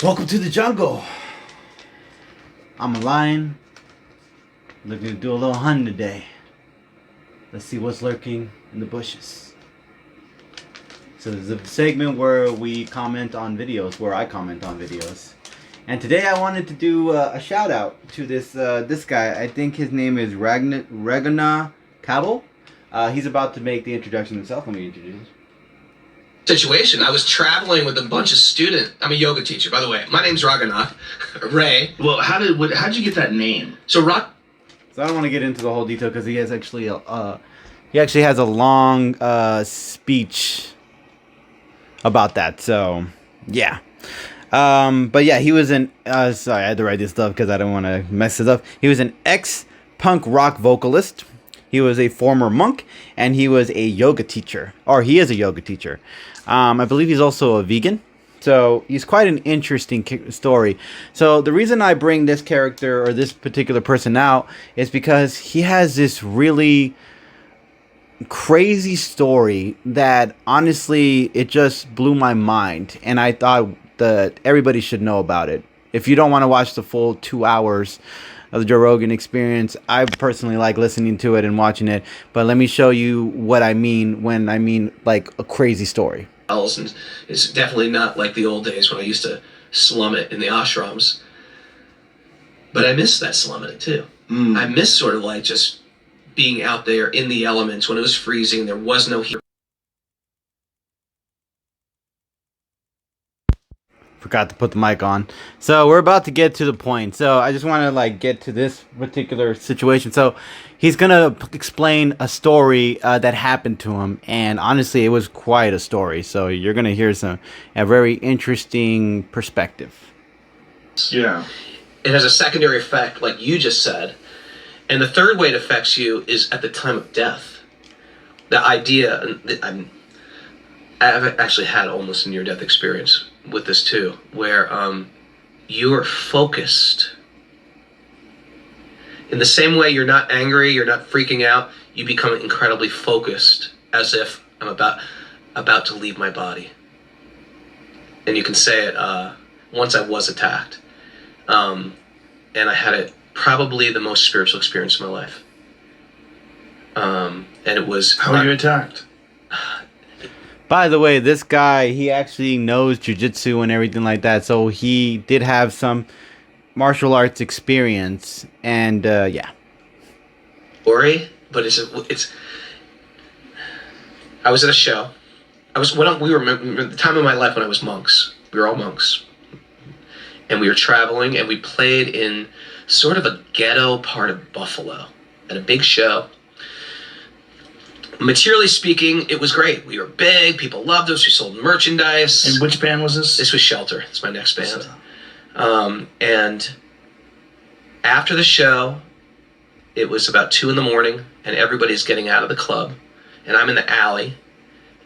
Welcome to the jungle. I'm a lion. Looking to do a little hunting today. Let's see what's lurking in the bushes. So there's a segment where we comment on videos, where I comment on videos. And today I wanted to do a shout out to this guy. I think his name is Ragnar Cabell. He's about to make the introduction himself. Let me introduce him. Situation. I was traveling with a bunch of students. I'm a yoga teacher, by the way. My name's Raghunath. Ray. Well, how'd you get that name? So I don't want to get into the whole detail because he actually has a long speech about that. So yeah. But yeah, he was sorry, I had to write this stuff because I don't want to mess it up. He was an ex-punk rock vocalist. He was a former monk, and he was a yoga teacher, or he is a yoga teacher. I believe he's also a vegan. So he's quite an interesting story. So the reason I bring this character or this particular person out is because he has this really crazy story that honestly, it just blew my mind. And I thought that everybody should know about it. If you don't want to watch the full 2 hours of the Joe Rogan Experience, I personally like listening to it and watching it. But let me show you what I mean when I mean like a crazy story. And it's definitely not like the old days when I used to slum it in the ashrams. But I miss that slumming it too. I miss sort of like just being out there in the elements when it was freezing. There was no heat. Forgot to put the mic on. So we're about to get to the point. So I just want to like get to this particular situation. So he's gonna explain a story that happened to him, and honestly, it was quite a story. So you're gonna hear a very interesting perspective. Yeah. It has a secondary effect, like you just said, and the third way it affects you is at the time of death. The idea, I've actually had almost a near-death experience with this too, where you are focused. In the same way you're not angry, you're not freaking out, you become incredibly focused, as if I'm about to leave my body. And you can say it, once I was attacked. And I had it probably the most spiritual experience of my life. And it was... How were you attacked? By the way, this guy, he actually knows jiu-jitsu and everything like that. So he did have some martial arts experience. And, yeah. Story, but it's... I was at a show. We were at the time of my life when I was monks. We were all monks. And we were traveling, and we played in sort of a ghetto part of Buffalo at a big show. Materially speaking, it was great. We were big. People loved us. We sold merchandise. And which band was this? This was Shelter. It's my next band. And after the show, it was about 2 a.m, and everybody's getting out of the club. And I'm in the alley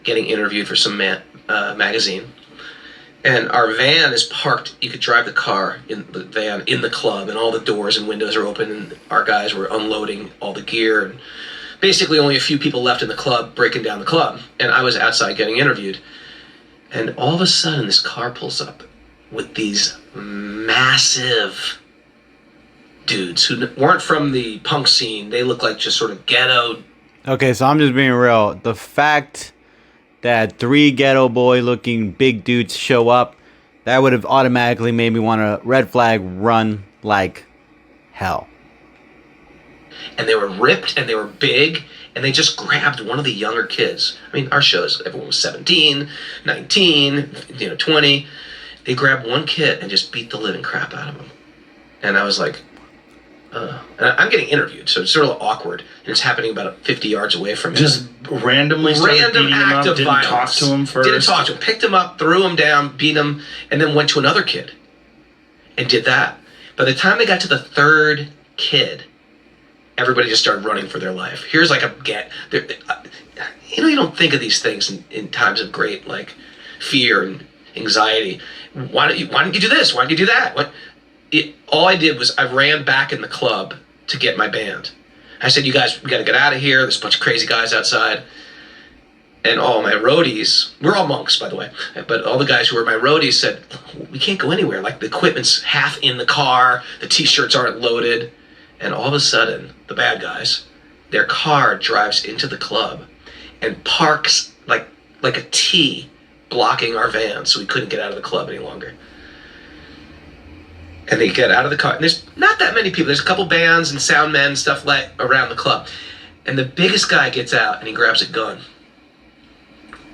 getting interviewed for some magazine. And our van is parked. You could drive the car in the van in the club, and all the doors and windows are open, and our guys were unloading all the gear. And basically only a few people left in the club, breaking down the club. And I was outside getting interviewed. And all of a sudden, this car pulls up with these massive dudes who weren't from the punk scene. They look like just sort of ghetto. Okay, so I'm just being real. The fact that 3 ghetto boy looking big dudes show up, that would have automatically made me want to red flag run like hell. And they were ripped, and they were big, and they just grabbed one of the younger kids. I mean, our shows, everyone was 17, 19, 20. They grabbed one kid and just beat the living crap out of him. And I was like, and I'm getting interviewed, so it's sort of awkward. And it's happening about 50 yards away from me. Just randomly started beating him up, didn't talk to him first? Didn't talk to him. Picked him up, threw him down, beat him, and then went to another kid and did that. By the time they got to the third kid, everybody just started running for their life. Here's like you don't think of these things in times of great like fear and anxiety. Why didn't you do this? Why didn't you do that? All I did was I ran back in the club to get my band. I said, you guys, we got to get out of here. There's a bunch of crazy guys outside. And all my roadies, we're all monks, by the way, but all the guys who were my roadies said, we can't go anywhere. Like, the equipment's half in the car, the t-shirts aren't loaded. And all of a sudden, the bad guys, their car drives into the club and parks like a T, blocking our van, so we couldn't get out of the club any longer. And they get out of the car, and there's not that many people. There's a couple bands and sound men and stuff like around the club. And the biggest guy gets out, and he grabs a gun.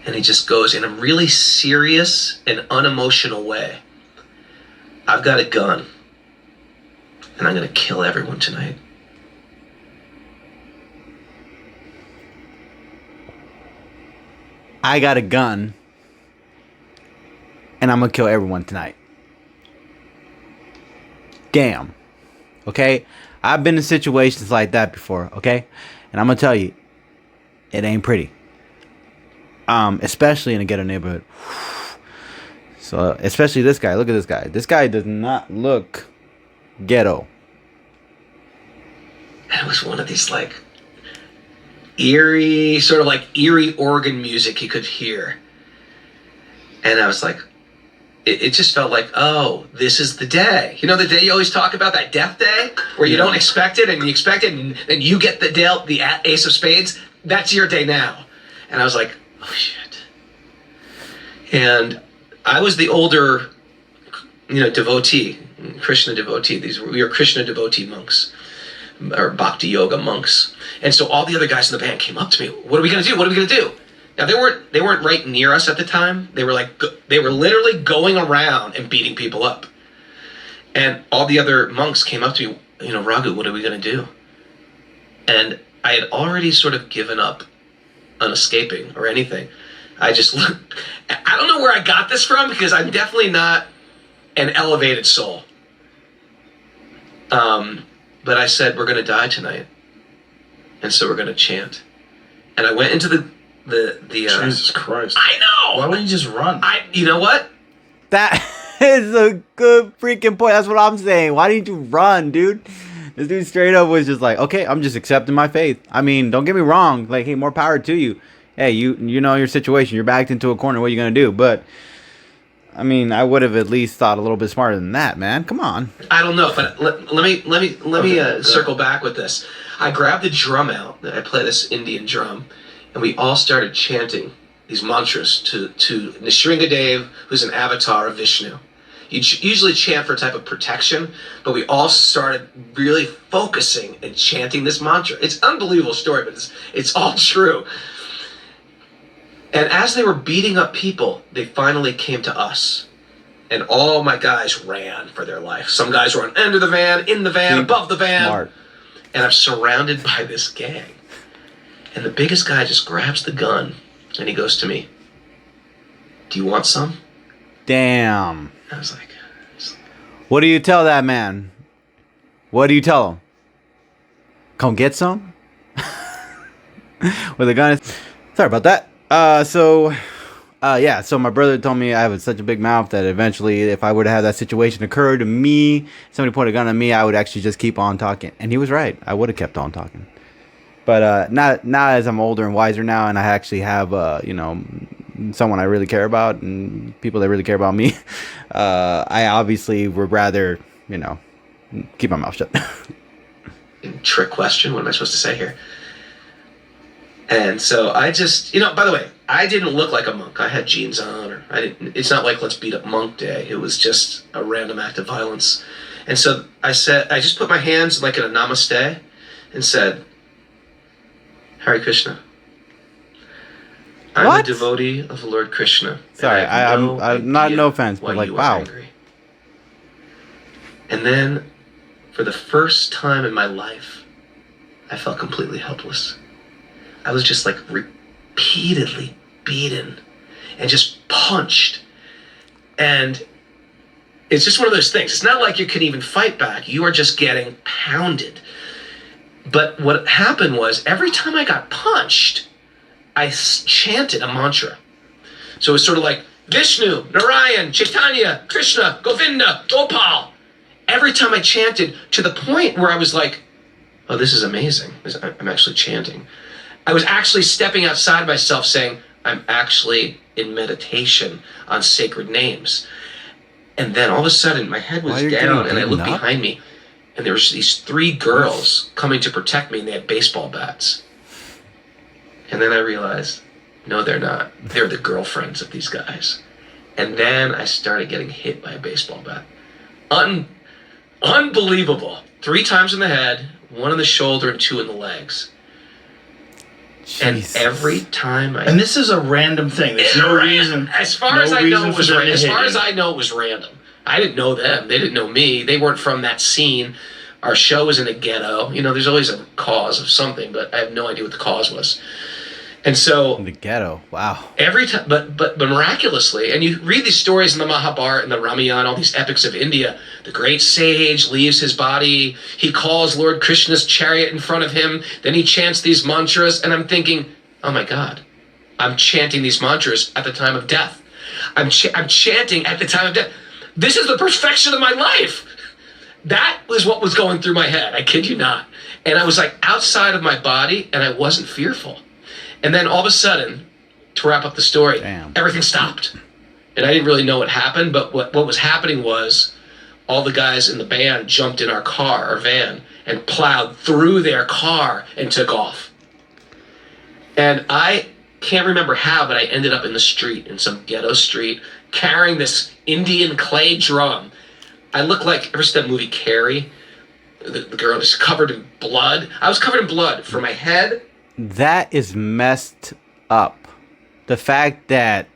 And he just goes in a really serious and unemotional way. I've got a gun, and I'm going to kill everyone tonight. I got a gun, and I'm going to kill everyone tonight. Damn. Okay? I've been in situations like that before, okay? And I'm going to tell you, it ain't pretty. Especially in a ghetto neighborhood. So, especially this guy. Look at this guy. This guy does not look ghetto. And it was one of these, like, eerie, sort of like eerie organ music you could hear. And I was like, it just felt like, oh, this is the day. You know, the day you always talk about, that death day, where you don't expect it, and you expect it, and you get the ace of spades. That's your day now. And I was like, oh, shit. And I was the older, devotee, Krishna devotee. We were Krishna devotee monks, or Bhakti yoga monks. And so all the other guys in the band came up to me. What are we going to do? What are we going to do? Now, they weren't right near us at the time. They were literally going around and beating people up. And all the other monks came up to me, Raghu, what are we going to do? And I had already sort of given up on escaping or anything. I don't know where I got this from, because I'm definitely not an elevated soul. But I said, we're going to die tonight. And so we're going to chant. And I went into the Jesus Christ. I know. Why wouldn't you just run? You know what? That is a good freaking point. That's what I'm saying. Why didn't you run, dude? This dude straight up was just like, okay, I'm just accepting my faith. I mean, don't get me wrong. Like, hey, more power to you. Hey, you know your situation. You're backed into a corner. What are you going to do? But, I mean, I would have at least thought a little bit smarter than that, man. Come on. I don't know, but let me circle back with this. I grabbed the drum out. I play this Indian drum. And we all started chanting these mantras to Nrsimhadev, who's an avatar of Vishnu. You usually chant for a type of protection, but we all started really focusing and chanting this mantra. It's an unbelievable story, but it's all true. And as they were beating up people, they finally came to us. And all my guys ran for their life. Some guys were on end of the van, in the van, above the van. Smart. And I'm surrounded by this gang. And the biggest guy just grabs the gun, and he goes to me, do you want some? Damn. I was like... What do you tell that man? What do you tell him? Come get some? With a gun? Sorry about that. So my brother told me I have such a big mouth that eventually, if I were to have that situation occur to me, somebody put a gun on me, I would actually just keep on talking. And he was right. I would have kept on talking. But now as I'm older and wiser now, and I actually have someone I really care about and people that really care about me, I obviously would rather keep my mouth shut. Trick question. What am I supposed to say here? And so I just, by the way, I didn't look like a monk. I had jeans on, or I didn't. It's not like let's beat up monk day. It was just a random act of violence. And so I just put my hands like in a namaste and said, Hare Krishna. I'm a devotee of Lord Krishna. Sorry, I'm not, no offense, but like, wow. Angry. And then, for the first time in my life, I felt completely helpless. I was just like repeatedly beaten and just punched. And it's just one of those things. It's not like you can even fight back. You are just getting pounded. But what happened was, every time I got punched, I chanted a mantra. So it was sort of like, Vishnu, Narayan, Chaitanya, Krishna, Govinda, Gopal. Every time I chanted, to the point where I was like, oh, this is amazing. I'm actually chanting. I was actually stepping outside myself saying, I'm actually in meditation on sacred names. And then all of a sudden, my head was down, and I looked behind me, and there was these 3 girls coming to protect me, and they had baseball bats. And then I realized, no, they're not. They're the girlfriends of these guys. And then I started getting hit by a baseball bat. Unbelievable. 3 times in the head, 1 in the shoulder, and 2 in the legs. Jesus. And every time and this is a random thing. There's no reason. As far as I know, it was random. As far as I know, it was random. I didn't know them. They didn't know me. They weren't from that scene. Our show was in a ghetto. You know, there's always a cause of something, but I have no idea what the cause was. And so in the ghetto, wow. Every time, but miraculously, and you read these stories in the Mahabharata and the Ramayana, all these epics of India. The great sage leaves his body. He calls Lord Krishna's chariot in front of him. Then he chants these mantras, and I'm thinking, oh my God, I'm chanting these mantras at the time of death. I'm chanting at the time of death. This is the perfection of my life. That was what was going through my head. I kid you not. And I was like outside of my body, and I wasn't fearful. And then all of a sudden, to wrap up the story, everything stopped. And I didn't really know what happened, but what was happening was all the guys in the band jumped in our van, and plowed through their car and took off. And I can't remember how, but I ended up in the street, in some ghetto street, carrying this Indian clay drum. I looked like, ever seen that movie Carrie? The girl is covered in blood. I was covered in blood from my head. That is messed up. The fact that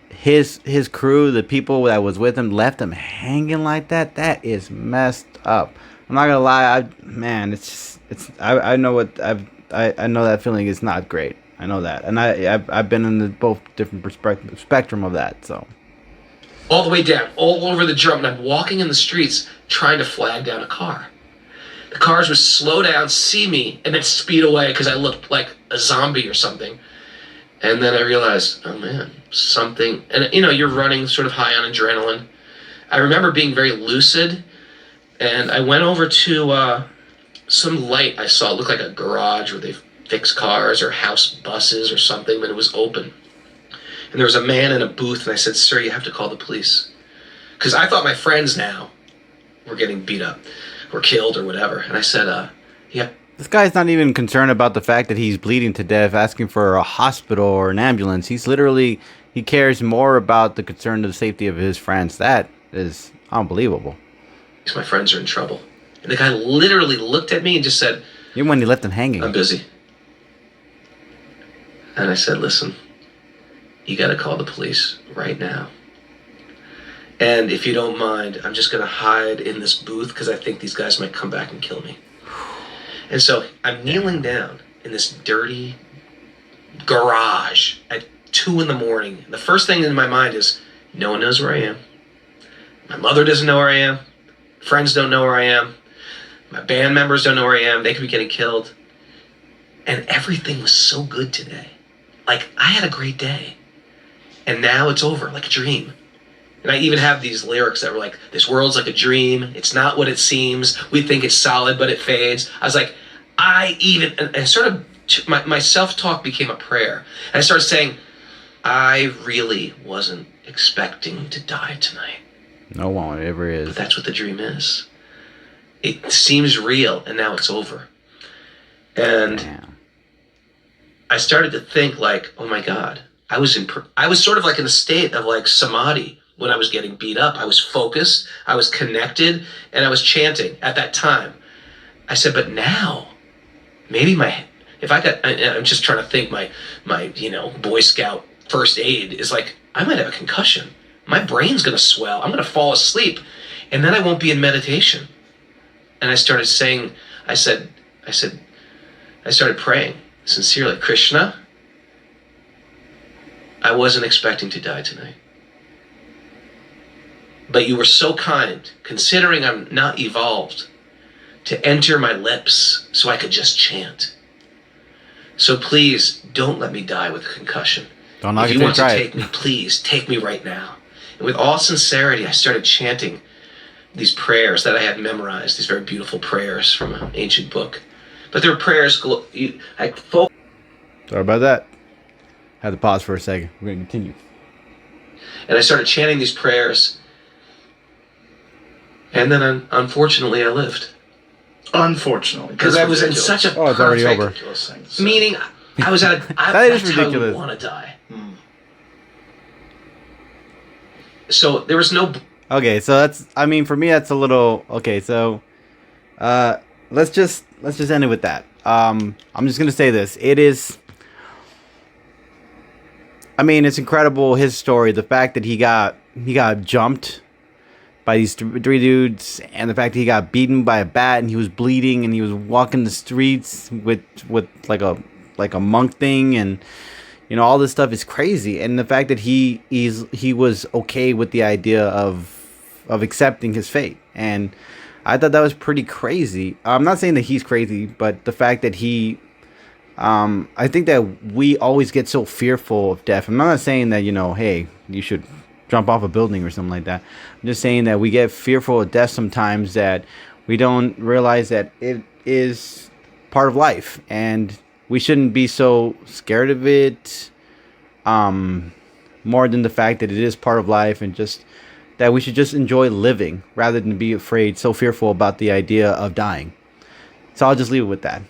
his crew, the people that was with him, left him hanging like that, that is messed up. I'm not gonna lie, I know what I know that feeling is not great. I know that, and I've been in both different spectrum of that. So all the way down, all over the drum, and I'm walking in the streets trying to flag down a car. The cars would slow down, see me, and then speed away because I looked like a zombie or something. And then I realized, oh man, something. And you know, you're running sort of high on adrenaline. I remember being very lucid, and I went over to some light I saw. It looked like a garage where they fix cars or house buses or something, but it was open. And there was a man in a booth, and I said, sir, you have to call the police. Because I thought my friends now were getting beat up or killed or whatever. And I said, yeah. This guy's not even concerned about the fact that he's bleeding to death, asking for a hospital or an ambulance. He cares more about the concern of the safety of his friends. That is unbelievable. My friends are in trouble. And the guy literally looked at me and just said, even when he left him hanging. I'm busy. And I said, listen, you got to call the police right now. And if you don't mind, I'm just going to hide in this booth because I think these guys might come back and kill me. And so I'm kneeling down in this dirty garage at 2 a.m. The first thing in my mind is, no one knows where I am. My mother doesn't know where I am. Friends don't know where I am. My band members don't know where I am. They could be getting killed. And everything was so good today. Like, I had a great day. And now it's over, like a dream. And I even have these lyrics that were like, this world's like a dream. It's not what it seems. We think it's solid, but it fades. I was like, my self-talk became a prayer. And I started saying, I really wasn't expecting to die tonight. No one ever is. But that's what the dream is. It seems real, and now it's over. And damn. I started to think like, oh my God, I was sort of like in a state of like samadhi when I was getting beat up. I was focused, I was connected, and I was chanting at that time. I said, but now, maybe I'm just trying to think my Boy Scout first aid is like, I might have a concussion. My brain's gonna swell. I'm gonna fall asleep, and then I won't be in meditation. And I started saying, I started praying sincerely, Krishna, I wasn't expecting to die tonight. But you were so kind, considering I'm not evolved, to enter my lips so I could just chant. So please, don't let me die with a concussion. If you want to take me, please take me right now. And with all sincerity, I started chanting these prayers that I had memorized, these very beautiful prayers from an ancient book. But they were prayers. Sorry about that. Had to pause for a second. We're gonna continue. And I started chanting these prayers. And then, unfortunately, I lived. Unfortunately, because I was in such a it's already over. Meaning, I was at a. That is ridiculous. How I would want to die. So there was no. Okay, so that's. I mean, for me, that's a little. Okay, so, let's just end it with that. I'm just gonna say this. It is. I mean, it's incredible, his story. The fact that he got jumped by these three dudes, and the fact that he got beaten by a bat and he was bleeding and he was walking the streets with like a monk thing, and you know, all this stuff is crazy. And the fact that he was okay with the idea of accepting his fate, and I thought that was pretty crazy. I'm not saying that he's crazy, but the fact that he I think that we always get so fearful of death. I'm not saying that, you know, hey, you should jump off a building or something like that. I'm just saying that we get fearful of death sometimes, that we don't realize that it is part of life, and we shouldn't be so scared of it, more than the fact that it is part of life, and just that we should just enjoy living rather than be afraid, so fearful about the idea of dying. So I'll just leave it with that.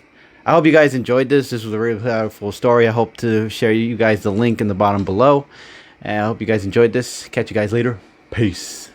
I hope you guys enjoyed this. This was a really powerful story. I hope to share you guys the link in the bottom below. And I hope you guys enjoyed this. Catch you guys later. Peace.